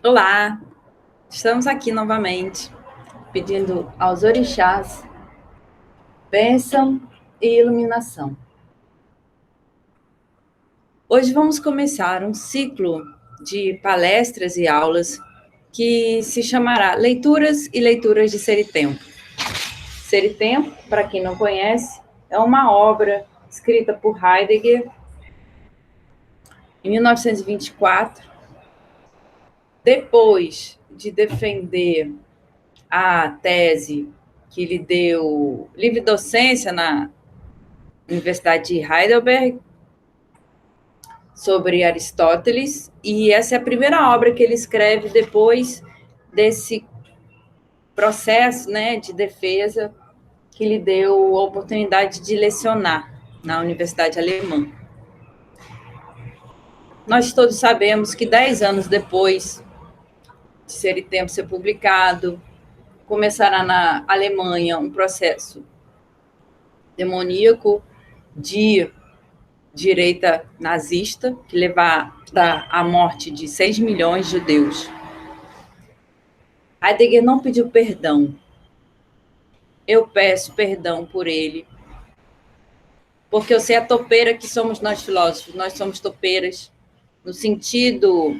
Olá, estamos aqui novamente pedindo aos orixás bênção e iluminação. Hoje vamos começar um ciclo de palestras e aulas que se chamará Leituras e Leituras de Ser e Tempo. Ser e Tempo, para quem não conhece, é uma obra escrita por Heidegger em 1924, depois de defender a tese que lhe deu livre docência na Universidade de Heidelberg sobre Aristóteles, e essa é a primeira obra que ele escreve depois desse processo, né, de defesa que lhe deu a oportunidade de lecionar na Universidade Alemã. Nós todos sabemos que 10 anos depois de Ser e Tempo ser publicado, começará na Alemanha um processo demoníaco de direita nazista, que levará à morte de 6 milhões de judeus. Heidegger não pediu perdão. Eu peço perdão por ele, porque eu sei a topeira que somos nós filósofos. Nós somos topeiras, no sentido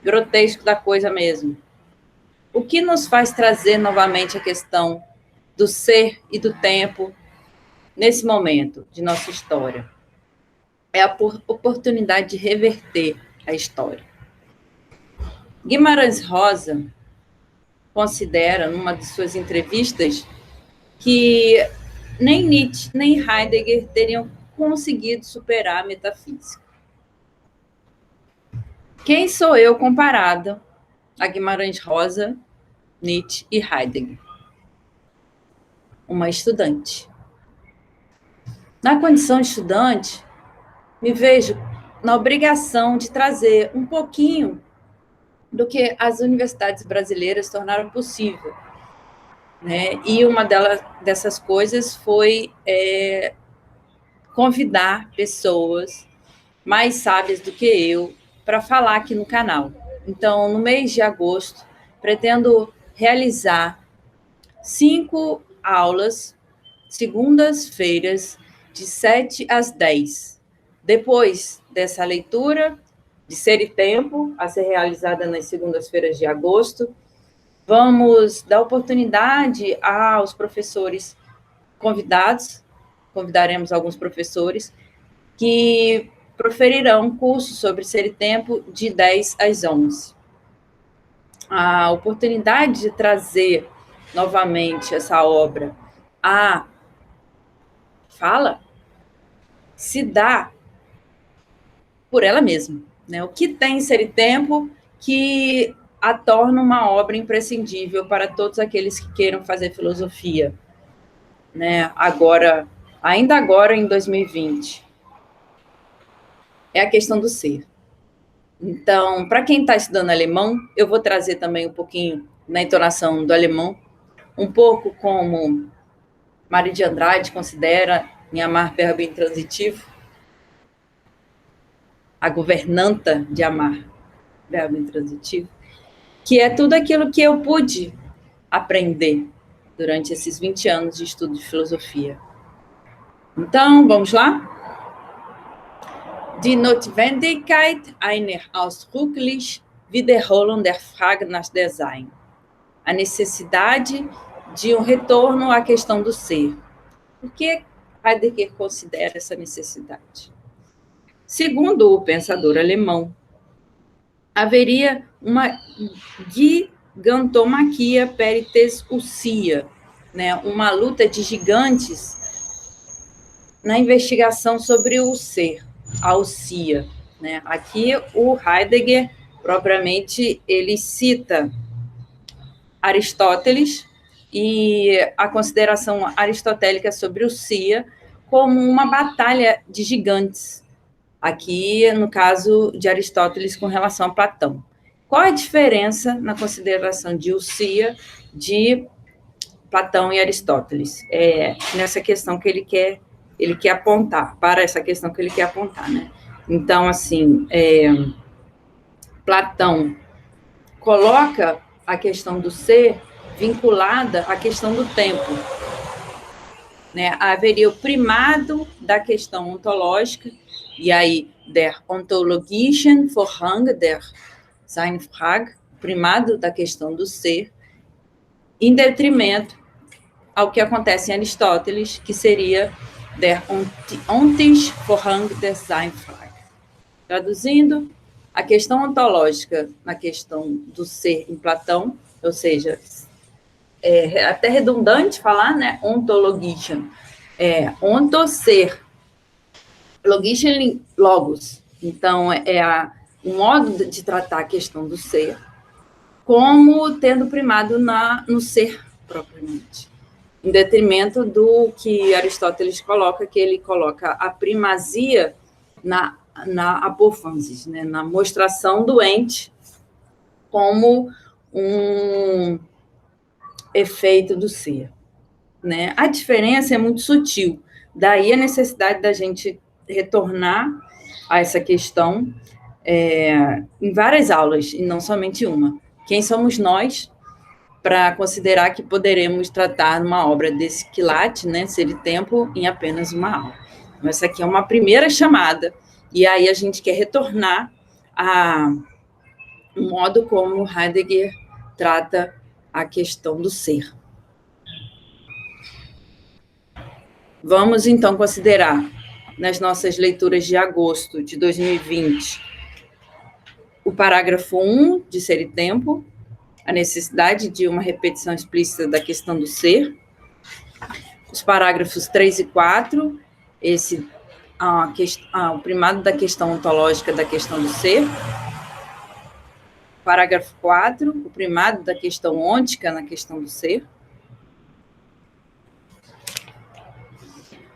grotesco da coisa mesmo. O que nos faz trazer novamente a questão do ser e do tempo nesse momento de nossa história? É a oportunidade de reverter a história. Guimarães Rosa considera, numa de suas entrevistas, que nem Nietzsche nem Heidegger teriam conseguido superar a metafísica. Quem sou eu comparado a Guimarães Rosa, Nietzsche e Heidegger? Uma estudante. Na condição de estudante, me vejo na obrigação de trazer um pouquinho do que as universidades brasileiras tornaram possível, né? E uma dessas coisas foi convidar pessoas mais sábias do que eu para falar aqui no canal. Então, no mês de agosto, pretendo realizar 5 aulas, segundas-feiras, de 7 às 10. Depois dessa leitura de Ser e Tempo, a ser realizada nas segundas-feiras de agosto, vamos dar oportunidade aos professores convidados, convidaremos alguns professores, que proferirão cursos sobre Ser e Tempo de 10 às 11. A oportunidade de trazer novamente essa obra à fala se dá por ela mesma, né? O que tem em Ser e Tempo que a torna uma obra imprescindível para todos aqueles que queiram fazer filosofia, né? Ainda agora em 2020. É a questão do ser. Então, para quem está estudando alemão, eu vou trazer também um pouquinho na entonação do alemão, um pouco como Mário de Andrade considera em Amar, verbo intransitivo, a governanta de amar, verbo intransitivo, que é tudo aquilo que eu pude aprender durante esses 20 anos de estudo de filosofia. Então, vamos lá? Die Notwendigkeit einer ausdrücklich Wiederholung der Frage nach Design. A necessidade de um retorno à questão do ser. Por que Heidegger considera essa necessidade? Segundo o pensador alemão, haveria uma gigantomaquia perites usia, né? Uma luta de gigantes na investigação sobre o ser, a usia, né? Aqui o Heidegger, propriamente, ele cita Aristóteles e a consideração aristotélica sobre o Sia como uma batalha de gigantes, aqui no caso de Aristóteles com relação a Platão. Qual a diferença na consideração de Usia de Platão e Aristóteles? É nessa questão que ele quer apontar, para essa questão que ele quer apontar, né? Então, assim, Platão coloca a questão do ser vinculada à questão do tempo. Né? Haveria o primado da questão ontológica, e aí, der ontologischen Vorrang der Seinfrage, primado da questão do ser, em detrimento ao que acontece em Aristóteles, que seria der ontis Vorrang der Seinfrage. Traduzindo, a questão ontológica na questão do ser em Platão, ou seja, é até redundante falar, né? Ontologischen. Onto, ser. Logischen, logos. Então, o modo de tratar a questão do ser como tendo primado no ser propriamente, em detrimento do que Aristóteles coloca, que ele coloca a primazia na apophansis, né? Na mostração do ente como um efeito do ser. Né? A diferença é muito sutil, daí a necessidade da gente retornar a essa questão em várias aulas, e não somente uma. Quem somos nós para considerar que poderemos tratar uma obra desse quilate, né, Ser e Tempo, em apenas uma aula? Mas essa aqui é uma primeira chamada, e aí a gente quer retornar a um modo como Heidegger trata a questão do ser. Vamos, então, considerar, nas nossas leituras de agosto de 2020, o parágrafo 1 de Ser e Tempo, a necessidade de uma repetição explícita da questão do ser, os parágrafos 3 e 4, o primado da questão ontológica da questão do ser, parágrafo 4, o primado da questão ôntica na questão do ser.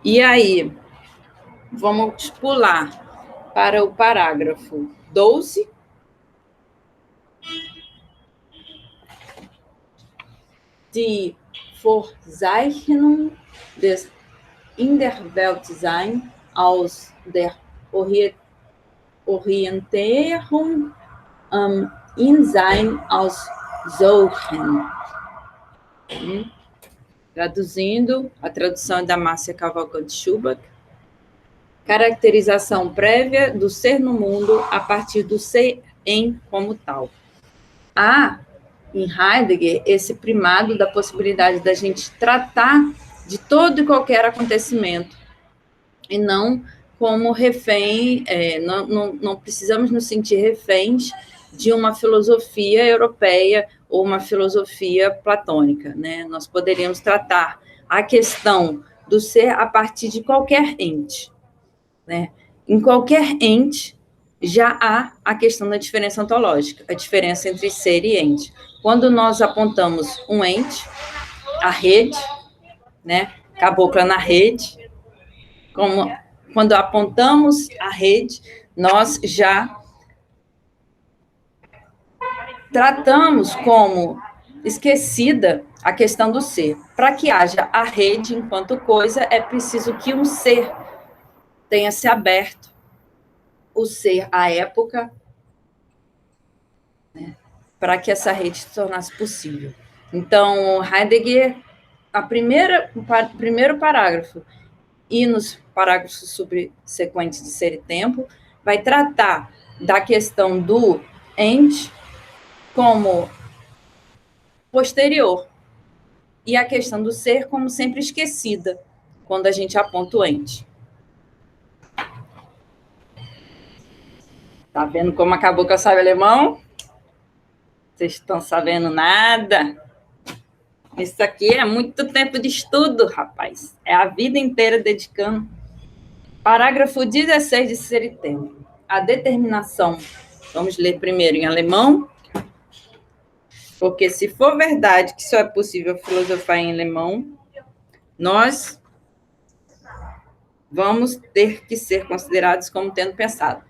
E aí, vamos pular para o parágrafo 12, die Vorzeichnung des In-der-Welt-Sein aus der Orientierung am In-Sein aus Suchen. Traduzindo, a tradução é da Márcia Cavalcante Schubach. Caracterização prévia do ser no mundo a partir do ser em como tal. Há, em Heidegger, esse primado da possibilidade da gente tratar de todo e qualquer acontecimento, e não como refém, não precisamos nos sentir reféns de uma filosofia europeia ou uma filosofia platônica, né? Nós poderíamos tratar a questão do ser a partir de qualquer ente, né? Em qualquer ente já há a questão da diferença ontológica, a diferença entre ser e ente. Quando nós apontamos um ente, a rede, né? Cabocla na rede, quando apontamos a rede, nós já tratamos como esquecida a questão do ser. Para que haja a rede enquanto coisa, é preciso que um ser tenha se aberto, o ser, a época, né, para que essa rede se tornasse possível. Então, Heidegger, o primeiro parágrafo e nos parágrafos subsequentes de Ser e Tempo, vai tratar da questão do ente como posterior e a questão do ser como sempre esquecida quando a gente aponta o ente. Tá vendo como acabou que eu sabe alemão? Vocês estão sabendo nada? Isso aqui é muito tempo de estudo, rapaz. É a vida inteira dedicando. Parágrafo 16 de Ser e Tempo. A determinação. Vamos ler primeiro em alemão. Porque se for verdade que só é possível filosofar em alemão, nós vamos ter que ser considerados como tendo pensado.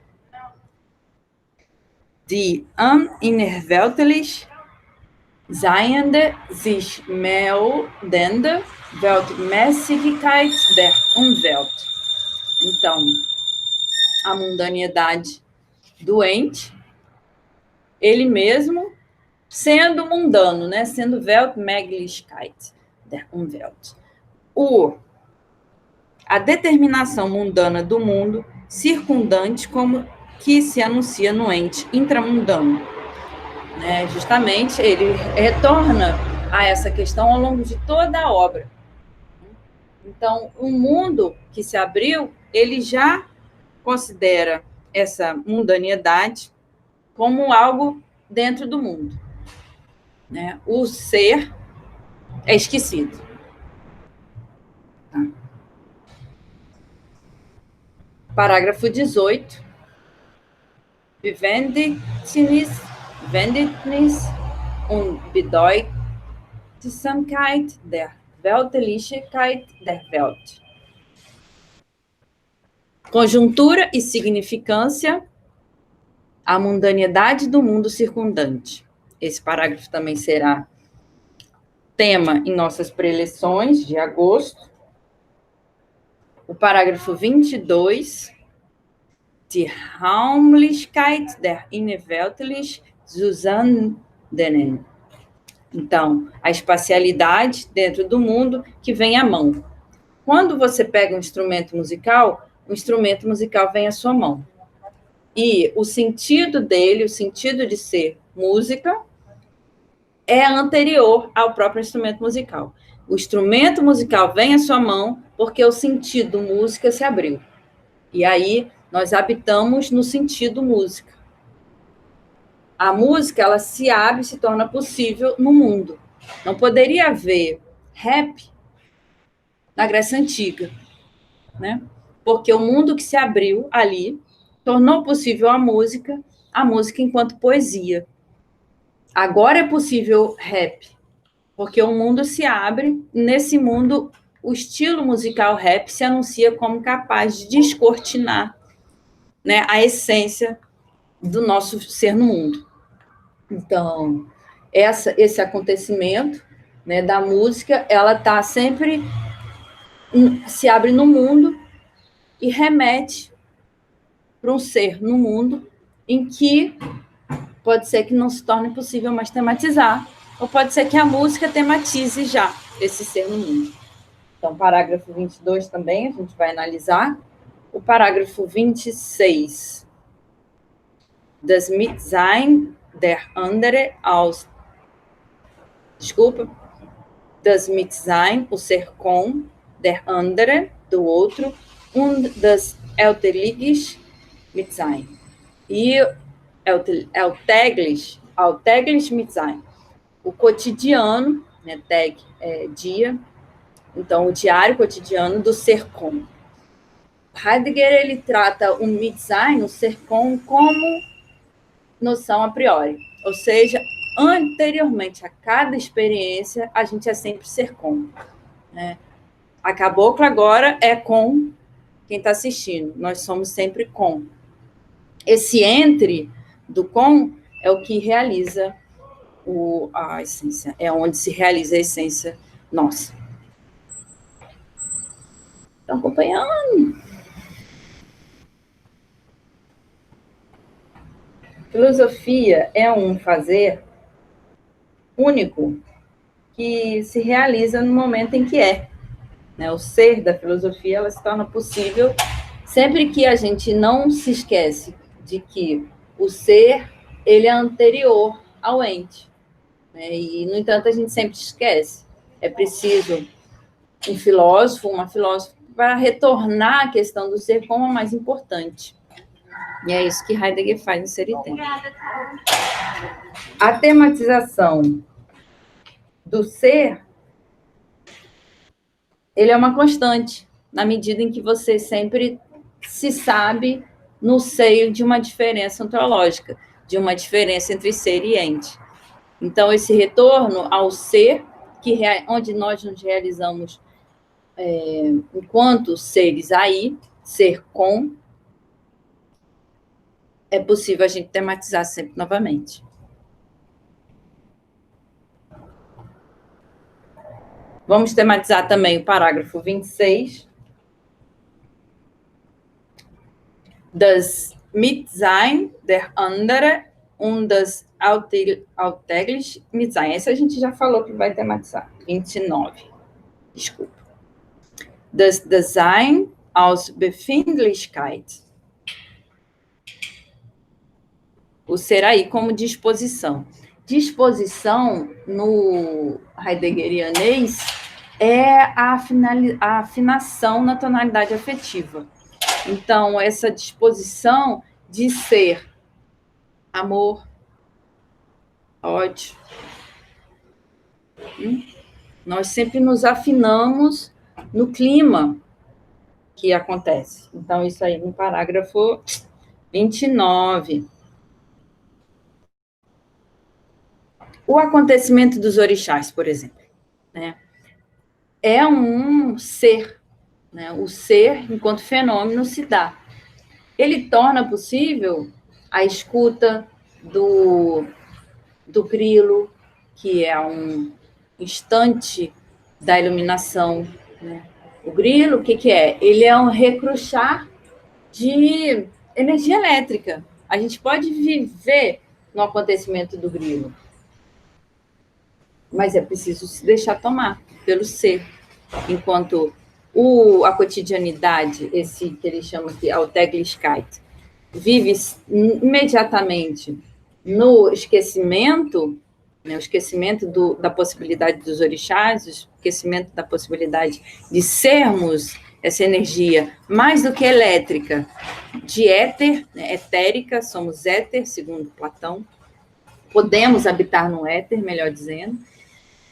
Die uninnerweltlich seiende, sich meldende Weltmäßigkeit der Umwelt. Então, a mundanidade do ente, ele mesmo sendo mundano, né? Sendo Weltmöglichkeit der Umwelt. A determinação mundana do mundo circundante como que se anuncia no ente intramundano. Né? Justamente, ele retorna a essa questão ao longo de toda a obra. Então, o mundo que se abriu, ele já considera essa mundanidade como algo dentro do mundo. Né? O ser é esquecido. Tá. Parágrafo 18. Wendnis und Bedeutsamkeit der Weltlichkeit der Welt. Conjuntura e significância, a mundanidade do mundo circundante. Esse parágrafo também será tema em nossas preleções de agosto. O parágrafo 22, die Raumlichkeit der Innenweltlich Zusammenhängen. Então, a espacialidade dentro do mundo que vem à mão. Quando você pega um instrumento musical, o instrumento musical vem à sua mão. E o sentido dele, o sentido de ser música, é anterior ao próprio instrumento musical. O instrumento musical vem à sua mão porque o sentido música se abriu. E aí nós habitamos no sentido música. A música, ela se abre e se torna possível no mundo. Não poderia haver rap na Grécia Antiga, né? Porque o mundo que se abriu ali tornou possível a música enquanto poesia. Agora é possível rap, porque o mundo se abre, nesse mundo o estilo musical rap se anuncia como capaz de descortinar, né, a essência do nosso ser no mundo. Então, esse acontecimento, né, da música, ela está sempre, se abre no mundo e remete para um ser no mundo em que pode ser que não se torne possível mais tematizar, ou pode ser que a música tematize já esse ser no mundo. Então, parágrafo 22 também, a gente vai analisar. O parágrafo 26. Das Mitsein der andere aus... Desculpa. Das Mitsein, o ser com, der andere, do outro, und das Alltäglich Mitsein. E Alltäglich Mitsein. O cotidiano, né, tag é dia, então o diário cotidiano do ser com. Heidegger, ele trata o Mitsein, o ser com, como noção a priori, ou seja, anteriormente a cada experiência, a gente é sempre ser com. Né? A cabocla agora é com quem está assistindo, nós somos sempre com. Esse entre do com é o que realiza a essência, é onde se realiza a essência nossa. Estão acompanhando? Filosofia é um fazer único que se realiza no momento em que é. Né? O ser da filosofia, ela se torna possível sempre que a gente não se esquece de que o ser, ele é anterior ao ente. Né? E, no entanto, a gente sempre esquece. É preciso um filósofo, uma filósofa, para retornar à questão do ser como a mais importante. E é isso que Heidegger faz no Ser e Tempo. A tematização do ser, ele é uma constante, na medida em que você sempre se sabe no seio de uma diferença ontológica, de uma diferença entre ser e ente. Então, esse retorno ao ser, onde nós nos realizamos enquanto seres aí, ser com, é possível a gente tematizar sempre novamente. Vamos tematizar também o parágrafo 26. Das Mitsein der andere und das alltäglich mit sein. Essa a gente já falou que vai tematizar. 29. Desculpa. Das Design aus Befindlichkeit. O ser aí como disposição. Disposição, no heideggerianês, é a afinação na tonalidade afetiva. Então, essa disposição de ser amor, ódio. Nós sempre nos afinamos no clima que acontece. Então, isso aí no parágrafo 29. O acontecimento dos orixás, por exemplo, né, é um ser, né, o ser, enquanto fenômeno, se dá. Ele torna possível a escuta do grilo, que é um instante da iluminação, né? O grilo, o que é? Ele é um recruchar de energia elétrica. A gente pode viver no acontecimento do grilo, mas é preciso se deixar tomar pelo ser. Enquanto a cotidianidade, esse que eles chamam de Alltäglichkeit, vive imediatamente no esquecimento, né, o esquecimento da possibilidade dos orixás, o esquecimento da possibilidade de sermos essa energia mais do que elétrica, de éter, né, etérica, somos éter, segundo Platão, podemos habitar no éter, melhor dizendo,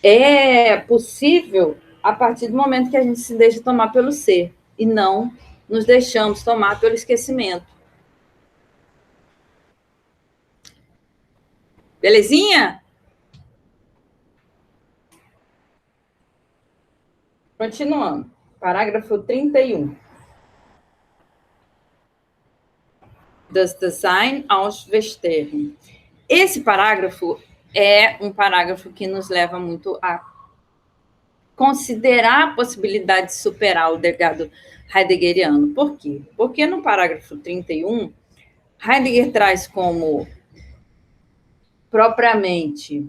é possível a partir do momento que a gente se deixa tomar pelo ser e não nos deixamos tomar pelo esquecimento. Belezinha? Continuando. Parágrafo 31. Das Design aus Verstehen. Esse parágrafo é um parágrafo que nos leva muito a considerar a possibilidade de superar o legado heideggeriano. Por quê? Porque no parágrafo 31, Heidegger traz como propriamente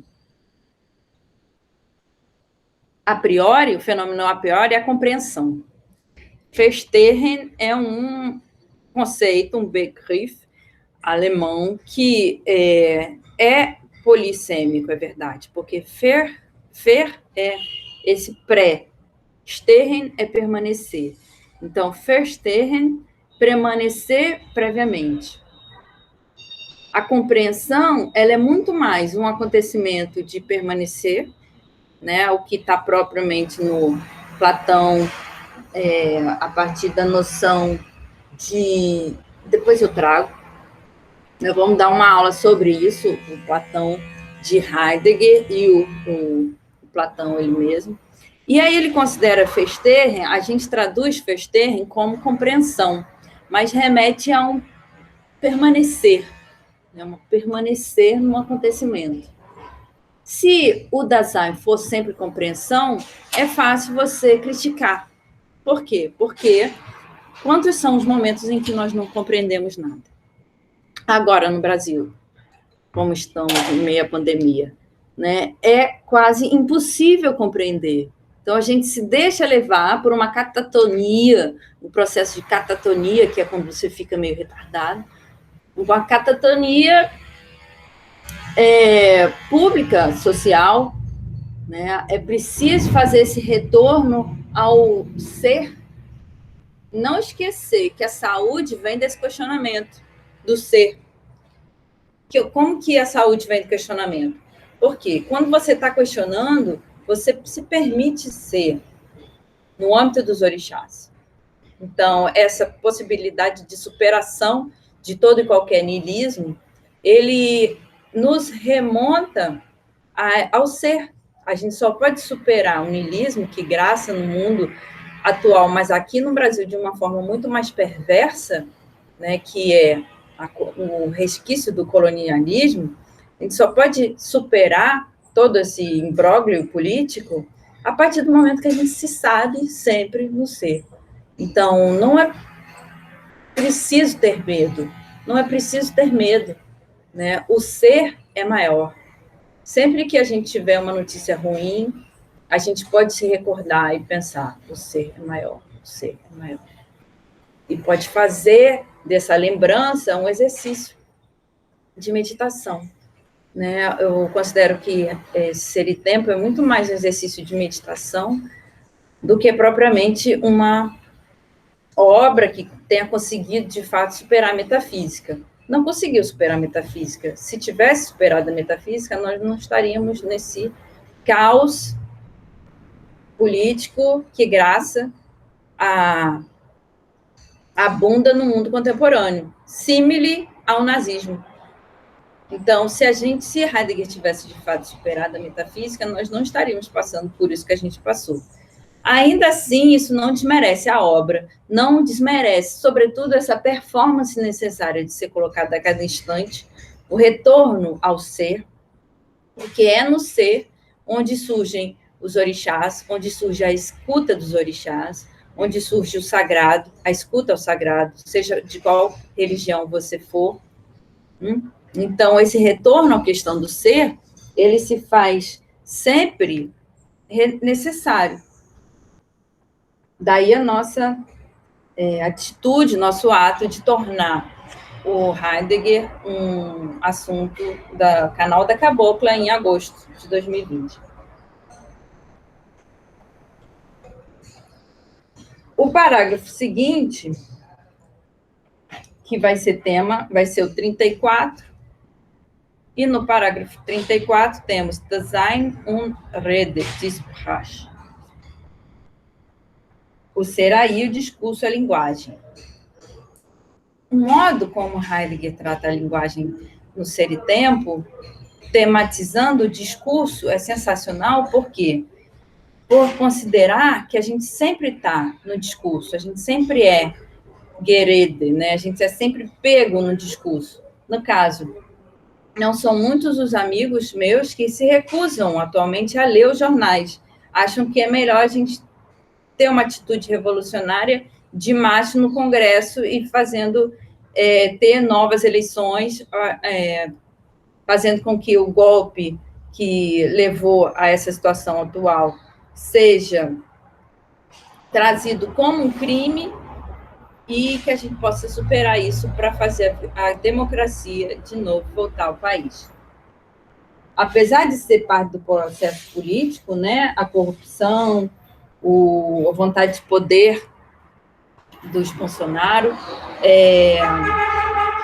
a priori, o fenômeno a priori é a compreensão. Verstehen é um conceito, um Begriff alemão que é polissêmico, é verdade, porque ver é esse pré, stehen é permanecer. Então, verstehen, permanecer previamente. A compreensão, ela é muito mais um acontecimento de permanecer, né, o que está propriamente no Platão, a partir da noção de... Depois eu trago. Nós vamos dar uma aula sobre isso, o Platão de Heidegger e o Platão ele mesmo. E aí ele considera Verstehen, a gente traduz Verstehen como compreensão, mas remete a um permanecer, né, um permanecer no acontecimento. Se o Dasein for sempre compreensão, é fácil você criticar. Por quê? Porque quantos são os momentos em que nós não compreendemos nada? Agora, no Brasil, como estamos em meio à pandemia, né, é quase impossível compreender. Então, a gente se deixa levar por uma catatonia, um processo de catatonia, que é quando você fica meio retardado, uma catatonia pública, social, né? É preciso fazer esse retorno ao ser, não esquecer que a saúde vem desse questionamento do ser. Como que a saúde vem do questionamento? Porque quando você está questionando, você se permite ser no âmbito dos orixás. Então, essa possibilidade de superação de todo e qualquer niilismo, ele nos remonta ao ser. A gente só pode superar o niilismo, que graça no mundo atual, mas aqui no Brasil de uma forma muito mais perversa, né, que é o resquício do colonialismo. A gente só pode superar todo esse imbróglio político a partir do momento que a gente se sabe sempre no ser. Então, não é preciso ter medo, não é preciso ter medo, né? O ser é maior. Sempre que a gente tiver uma notícia ruim, a gente pode se recordar e pensar, o ser é maior, o ser é maior. E pode fazer dessa lembrança um exercício de meditação. Né? Eu considero que Ser e Tempo é muito mais um exercício de meditação do que propriamente uma obra que tenha conseguido, de fato, superar a metafísica. Não conseguiu superar a metafísica. Se tivesse superado a metafísica, nós não estaríamos nesse caos político que graça abunda no mundo contemporâneo, símile ao nazismo. Então, se Heidegger tivesse de fato superado a metafísica, nós não estaríamos passando por isso que a gente passou. Ainda assim, isso não desmerece a obra, não desmerece, sobretudo, essa performance necessária de ser colocada a cada instante, o retorno ao ser, porque é no ser onde surgem os orixás, onde surge a escuta dos orixás, onde surge o sagrado, a escuta ao sagrado, seja de qual religião você for. Então, esse retorno à questão do ser, ele se faz sempre necessário. Daí a nossa atitude, nosso ato de tornar o Heidegger um assunto do canal da Cabocla em agosto de 2020. O parágrafo seguinte, que vai ser tema, vai ser o 34, e no parágrafo 34 temos Design und Rede des Sprach. O ser aí, o discurso, a linguagem. O modo como Heidegger trata a linguagem no Ser e Tempo, tematizando o discurso, é sensacional, por quê? Por considerar que a gente sempre está no discurso, a gente sempre é Gerede, né? A gente é sempre pego no discurso. No caso, não são muitos os amigos meus que se recusam atualmente a ler os jornais. Acham que é melhor a gente ter uma atitude revolucionária de marcha no Congresso e fazendo ter novas eleições, fazendo com que o golpe que levou a essa situação atual seja trazido como um crime e que a gente possa superar isso para fazer a democracia de novo voltar ao país. Apesar de ser parte do processo político, né, a corrupção, a vontade de poder dos Bolsonaro,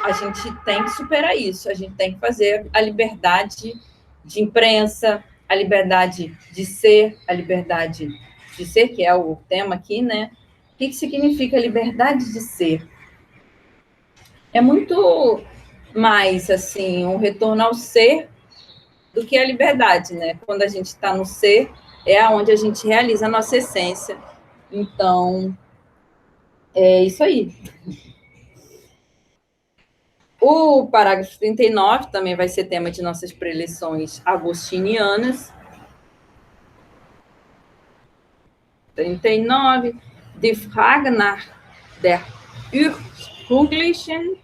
a gente tem que superar isso, a gente tem que fazer a liberdade de imprensa, a liberdade de ser, que é o tema aqui, né? O que significa liberdade de ser? É muito mais, assim, um retorno ao ser do que a liberdade, né? Quando a gente está no ser, é onde a gente realiza a nossa essência. Então, é isso aí. O parágrafo 39 também vai ser tema de nossas preleções agostinianas. 39. Die Frage nach der ursprünglichen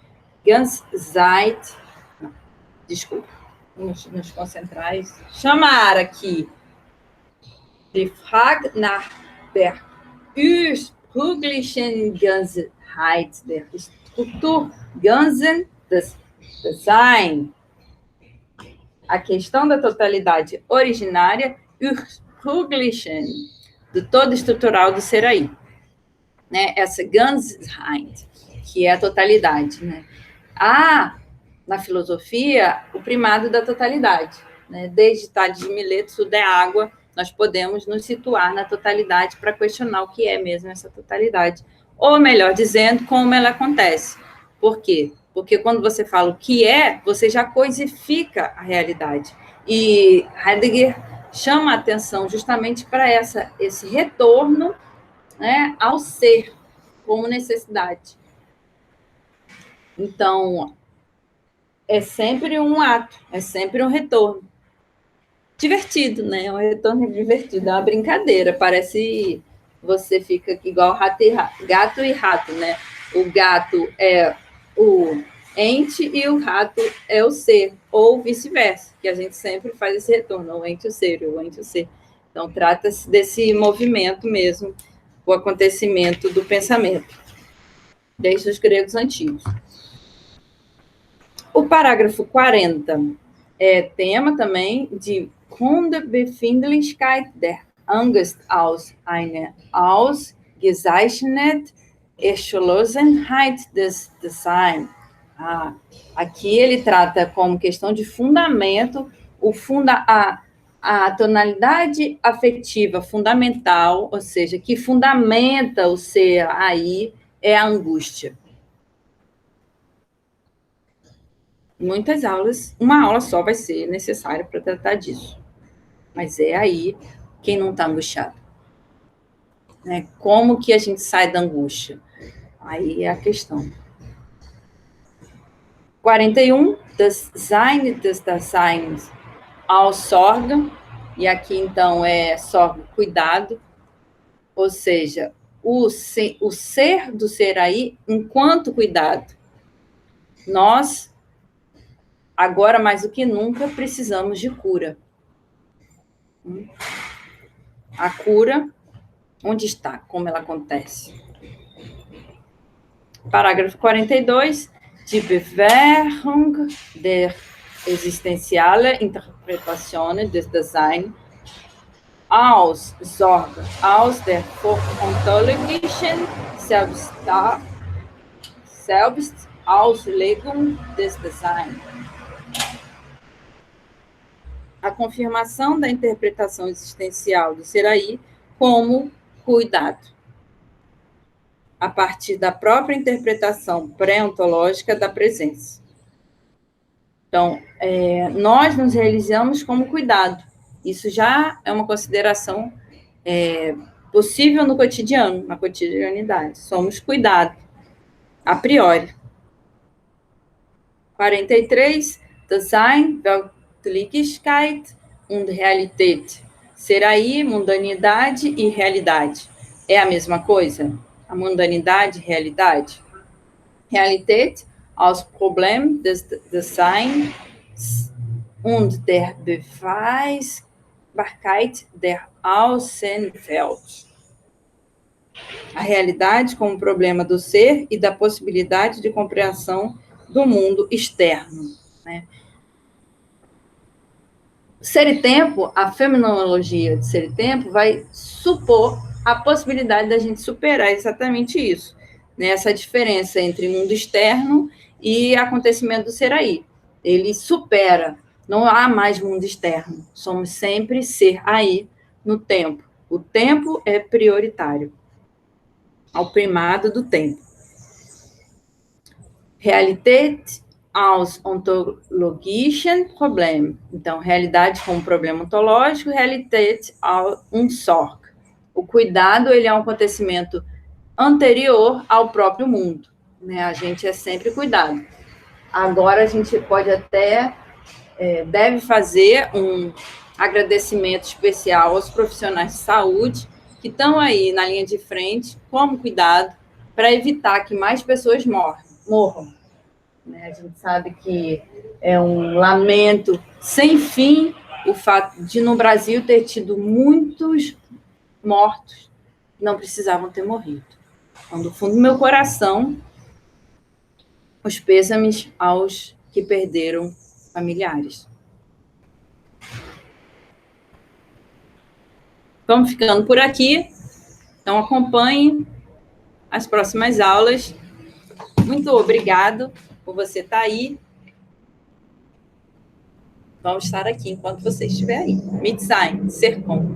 Ganzheit. Desculpa, vamos nos concentrar. Chamar aqui. Die Frage nach der ursprünglichen Ganzheit der Struktur Ganzen des Design. A questão da totalidade originária, ursprünglichen, do todo estrutural do ser aí. Né? Essa Ganzheit, que é a totalidade. Né? Há, na filosofia, o primado da totalidade. Né? Desde Tales de Mileto, tudo é água, nós podemos nos situar na totalidade para questionar o que é mesmo essa totalidade. Ou, melhor dizendo, como ela acontece. Por quê? Porque quando você fala o que é, você já coisifica a realidade. E Heidegger chama a atenção justamente para esse retorno, né, ao ser como necessidade. Então, é sempre um ato, é sempre um retorno. Divertido, né? É um retorno divertido, é uma brincadeira. Parece você fica igual gato e rato, né? O gato é o ente e o rato é o ser, ou vice-versa, que a gente sempre faz esse retorno, o ente o ser, o ente o ser. Então, trata-se desse movimento mesmo, o acontecimento do pensamento, desde os gregos antigos. O parágrafo 40 é tema também de Grundbefindlichkeit der Angst aus einer ausgezeichneten Erschlossenheit des Designs. Aqui ele trata como questão de fundamento a tonalidade afetiva fundamental, ou seja, que fundamenta o ser aí, é a angústia. Muitas aulas, uma aula só vai ser necessária para tratar disso. Mas é aí quem não está angustiado. Né? Como que a gente sai da angústia? Aí é a questão. 41, das Sein des Daseins ao Sorge, e aqui então é Sorge, cuidado, ou seja, o ser do ser aí enquanto cuidado. Nós, agora mais do que nunca, precisamos de cura. A cura, onde está? Como ela acontece? Parágrafo 42, die Bewährung der existenzialen Interpretationen des Designs aus Sorge, aus der ontologischen Selbstauslegung des Designs. A confirmação da interpretação existencial do ser aí como cuidado, a partir da própria interpretação pré-ontológica da presença. Então, nós nos realizamos como cuidado. Isso já é uma consideração possível no cotidiano, na cotidianidade. Somos cuidado, a priori. 43, Design, Weltlichkeit und Realität. Ser aí, mundanidade e realidade. É a mesma coisa? A mundanidade e realidade? Realität aus Problem des Designs und der Beweisbarkeit der Außenwelt. A realidade como problema do ser e da possibilidade de compreensão do mundo externo. Né? Ser e tempo, a fenomenologia de ser e tempo vai supor a possibilidade da gente superar exatamente isso, né? Essa diferença entre mundo externo e acontecimento do ser aí. Ele supera, não há mais mundo externo, somos sempre ser aí no tempo. O tempo é prioritário, ao primado do tempo. Realität aus ontologischen Problemen. Então, realidade como problema ontológico, Realität aus Sorge. O cuidado, ele é um acontecimento anterior ao próprio mundo. Né? A gente é sempre cuidado. Agora, a gente pode até, deve fazer um agradecimento especial aos profissionais de saúde que estão aí na linha de frente, como cuidado, para evitar que mais pessoas morram. A gente sabe que é um lamento sem fim o fato de, no Brasil, ter tido muitos mortos que não precisavam ter morrido. Então, do fundo do meu coração, os pêsames aos que perderam familiares. Vamos ficando por aqui. Então, acompanhe as próximas aulas. Muito obrigado por você estar aí. Vamos estar aqui enquanto você estiver aí. Mit sein, ser com.